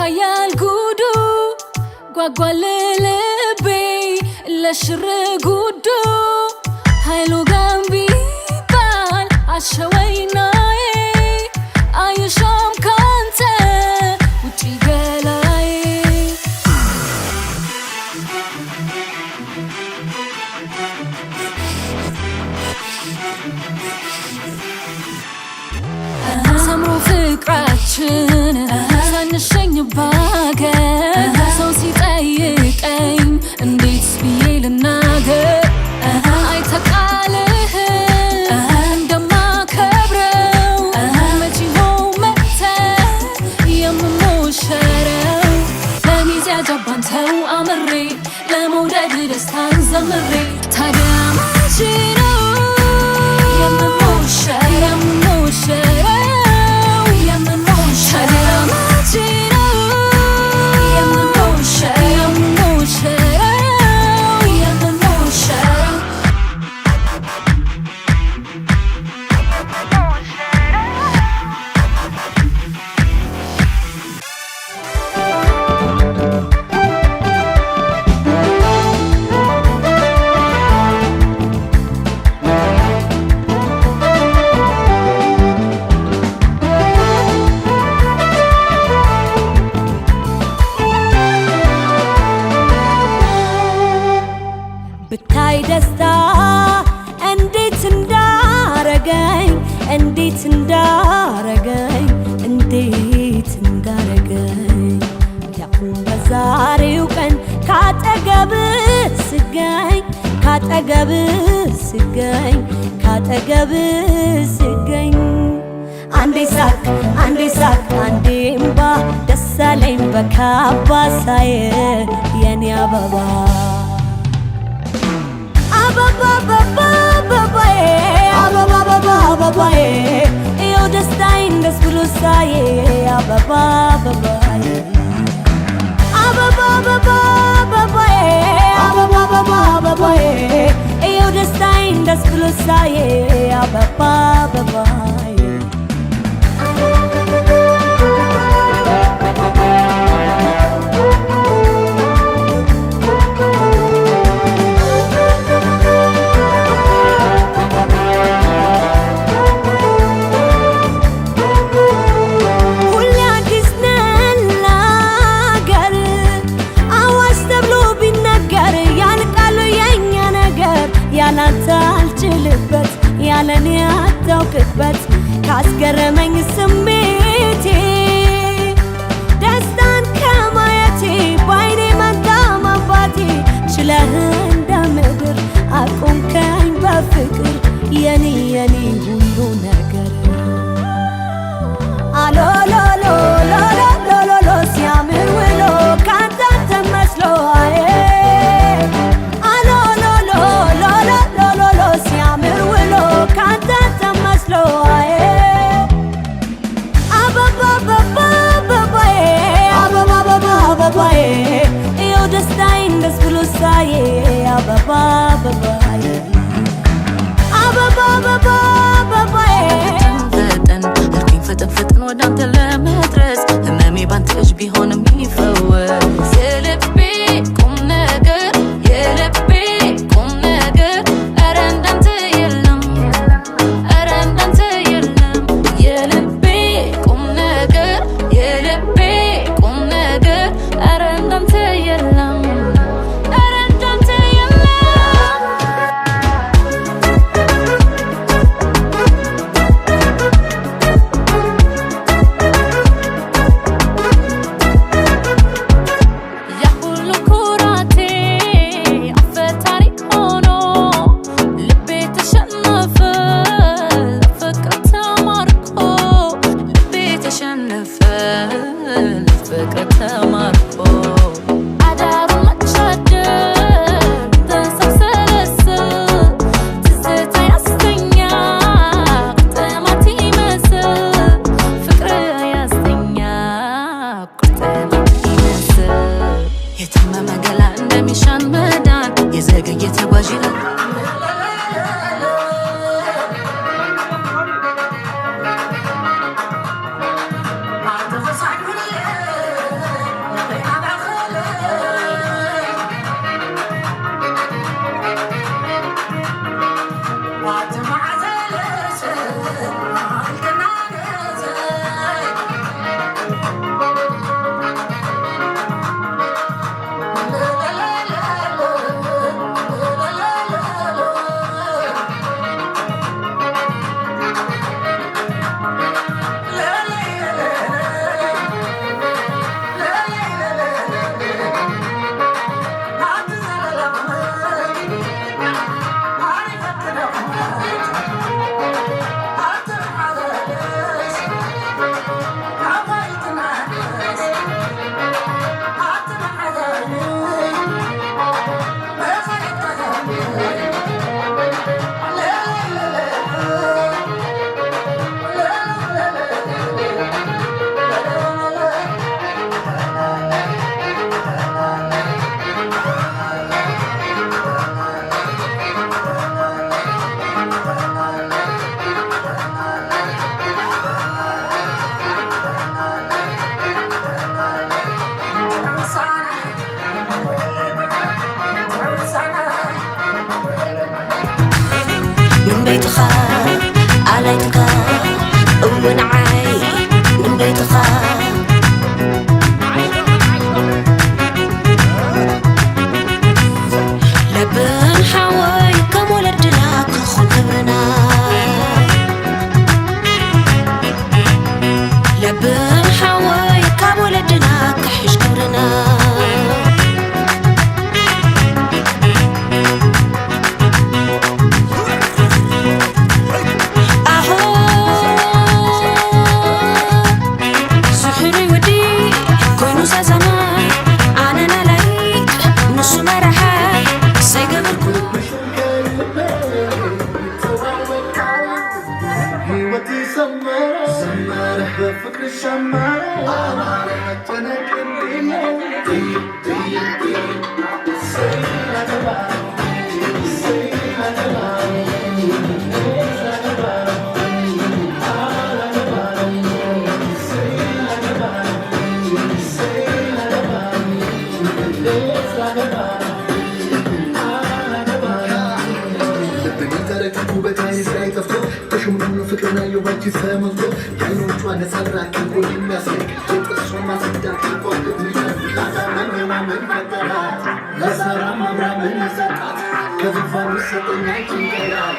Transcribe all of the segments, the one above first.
ይታያል ጉዱ ጓጓል ልቤ ለሽር ጉዱ ኃይሉ ጋምቢ ባል አሸወይናዬ አይሻም ካንተ ውጪ ገላዬ ሰምሮ ፍቅራችን ሳንሸኝ ባገር ሰው ሲጠይቀኝ እንዴት ብዬ ልናገር አይተቃልህ እንደማከብረው መች ይሆን መተህ የምሞሸረው ለሚዜ አጀባንተው አምሬ ለመውደድ ደስታን ዘምሬ ታዲያ መች ነው የምሞሸረው ብታይ ደስታ እንዴት እንዳረገኝ ያሁን በዛሬው ቀን ካጠገብ ስገኝ አንዴ ሳቅ አንዴ እምባ ደሳለኝ በካባ ሳየ የኔ አበባ Ababaye, eu destain das blusaye, ababaye. Ababaye, eu destain das blusaye, ababaye. ያለኔ አታውቅበት ካስገረመኝ ስሜቴ ደስታን ከማየቴ ባይኔ መጣ ማባቴ ችለህ እንደምድር አቆምከኝ በፍቅር የኔ ሁሉ ነገር አሎሎሎ ሎሎሎ ሲያምር ውሎ ካንተ ተመስሎ አዬ eu destain das blusaye, ababaye. ፈጠን ወደ አንተ ለመድረስ ህመሜ ባንተ እጅ ቢሆንም ይፈወስ የልቤ ቁም ነገር ኧረ እንዳንተ የለም የልቤ ቁም ነገር ኧረ እንዳንተ የለም بيتخا عليتك ومن عاي من بيتخا لبن حواي كم ولد لك خو كبرنا لبن حواي كم ولد لك حش كبرنا فكر الشمارة أنا أتنك الدنيا سيلا دبارو سيلا دبارو سيلا دبارو على دبارو سيلا دبارو سيلا دبارو سيلا دبارو على دبارو لبني تركت وبتعيش رأيت أفتح تشمل فكرنا يوباتي سامزو وانا سرعك نقول المسك تقصر ما صدق يقول بمجد لا من من فترات لا سرع مبرا من سكات كذب فرصة نعيشين كلام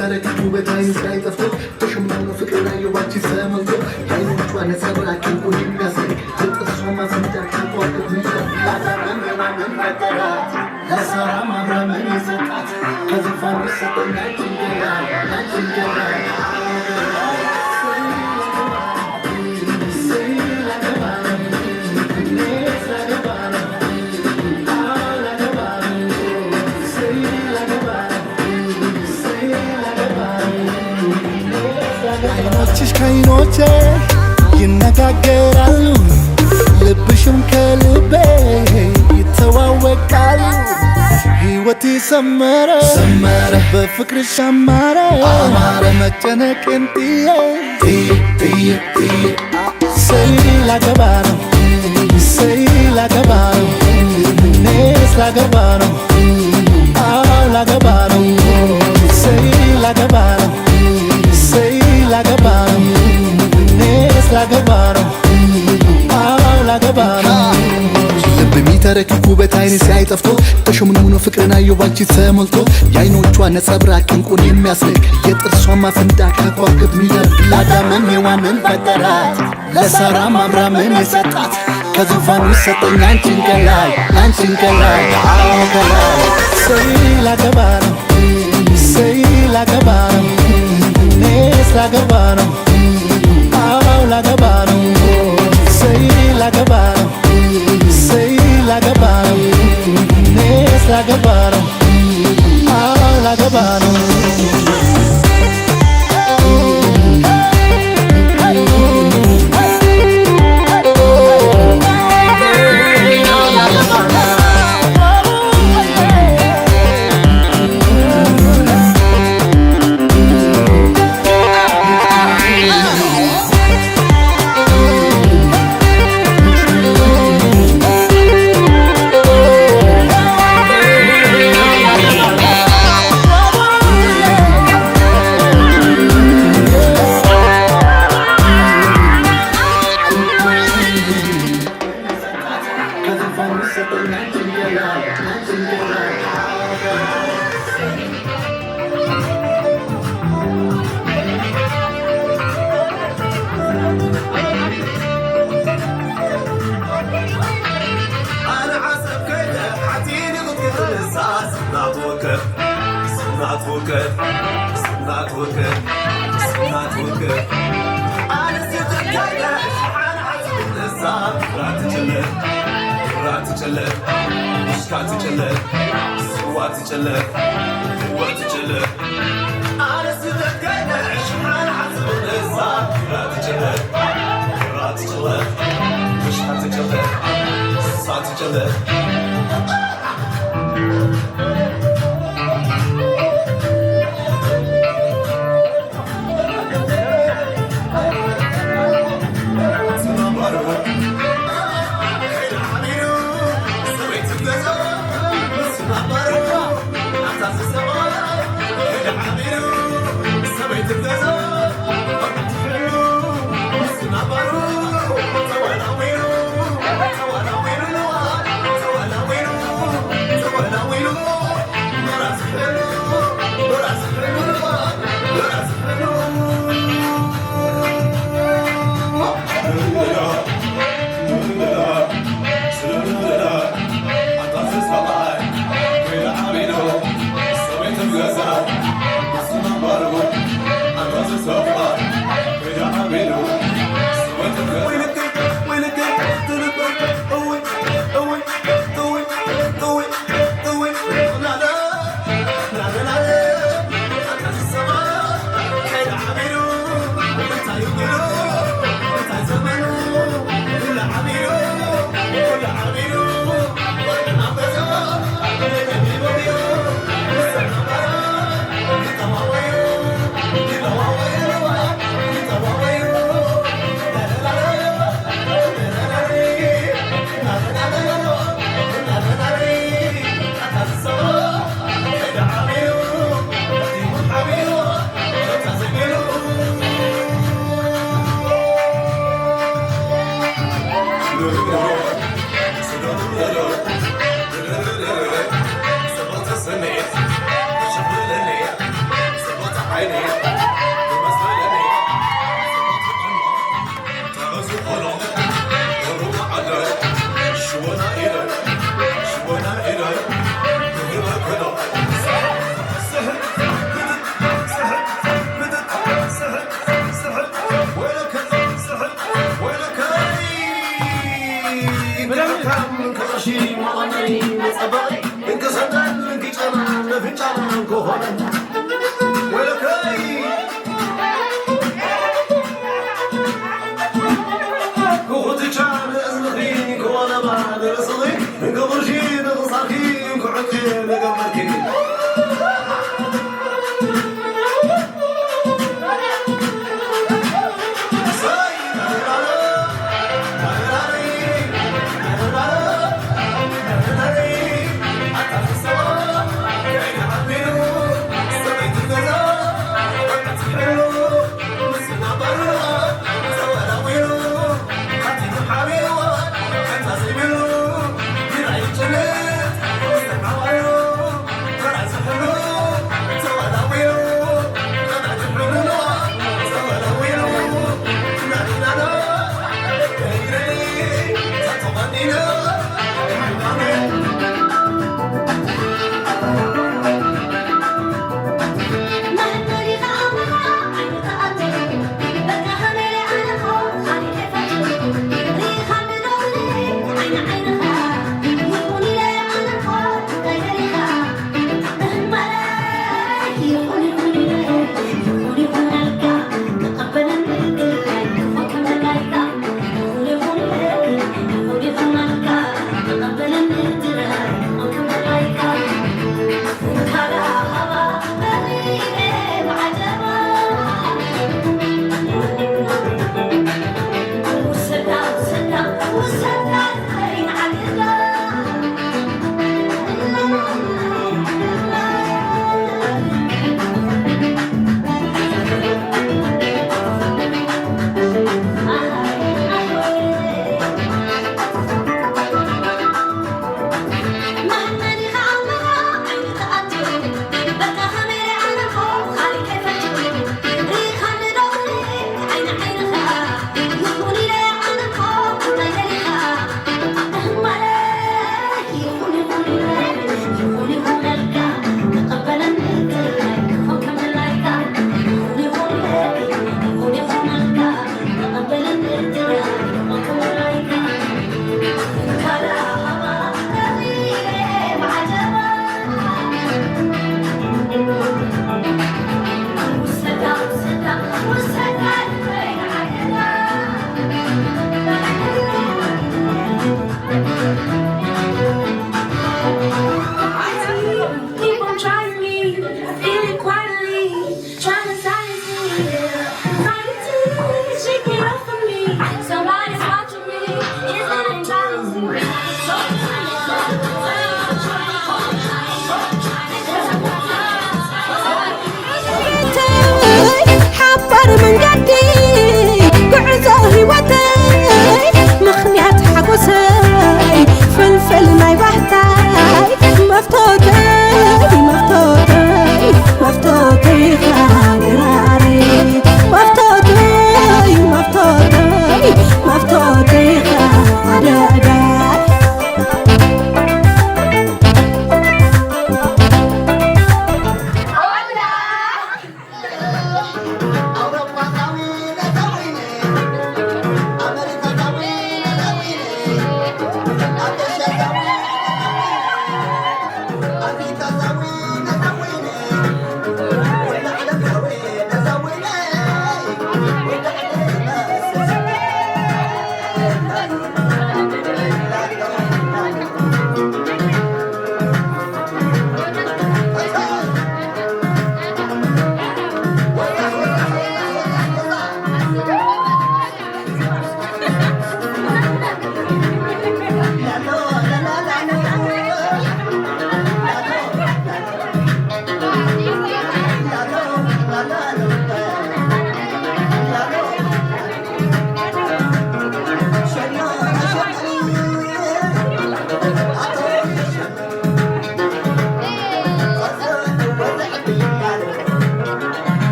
تركت وبتعين سعيد أفتح تشمل فكرنا يوباتي سامزو يعني وانا سرعك نقول المسك تقصر ما صدق يقول بمجد لا من فترات لا سرع مبرا من سكات كذب فرصة نعيشين كلام አይኖችሽ ከአይኖቼ ይነጋገራሉ ልብሽም ከልቤ ይተዋወቃሉ ሕይወቴ ሰመረ በፍቅርሽ አማረ መጨነቄን ጥዬ ሰይ ላገባ ነው ሰይ ላገባ ነው እኔስ ላገባ ነው አዎ ላገባ ነው ሰይ ላገባ ነው ላገባ ነው እኔስ ላገባ ነው አዎ ላገባ ነው ልብ የሚተረክክ ውበት አይን ሲያይ ጠፍቶ ተሸምኖ ፍቅርን አየሁ ባንቺ ተሞልቶ የአይኖቿ ነጸብራቅ እንቁን የሚያስንቅ የጥርሷ ማፈንዳቅ ከዋክብት ሚደርቅ ለአዳምም ሔዋንን ፈጠራት ለሳራም አብራምን የሰጣት ከዙፋኑ ሰጠኝ አንቺን ከላይ አዎ ከላይ ሰይ ላገባ ነው ሰይ ላገባ ነው እኔስ ላገባ ነው አዎ ላገባ ነው ሰይ ላገባ ነው ሰይ ላገባ ነው እኔስ ላገባ ነው አዎ ላገባ ነው وكر سمات وكر أنا ستكايش أنا عزم النساء رات تجلد مشكات تجلد سوات تجلد قوات تجلد أنا ستكايش أنا عزم النساء رات تجلد مشكات تجلد سوات تجلد She wanna be with a boy. Because I'm not looking at the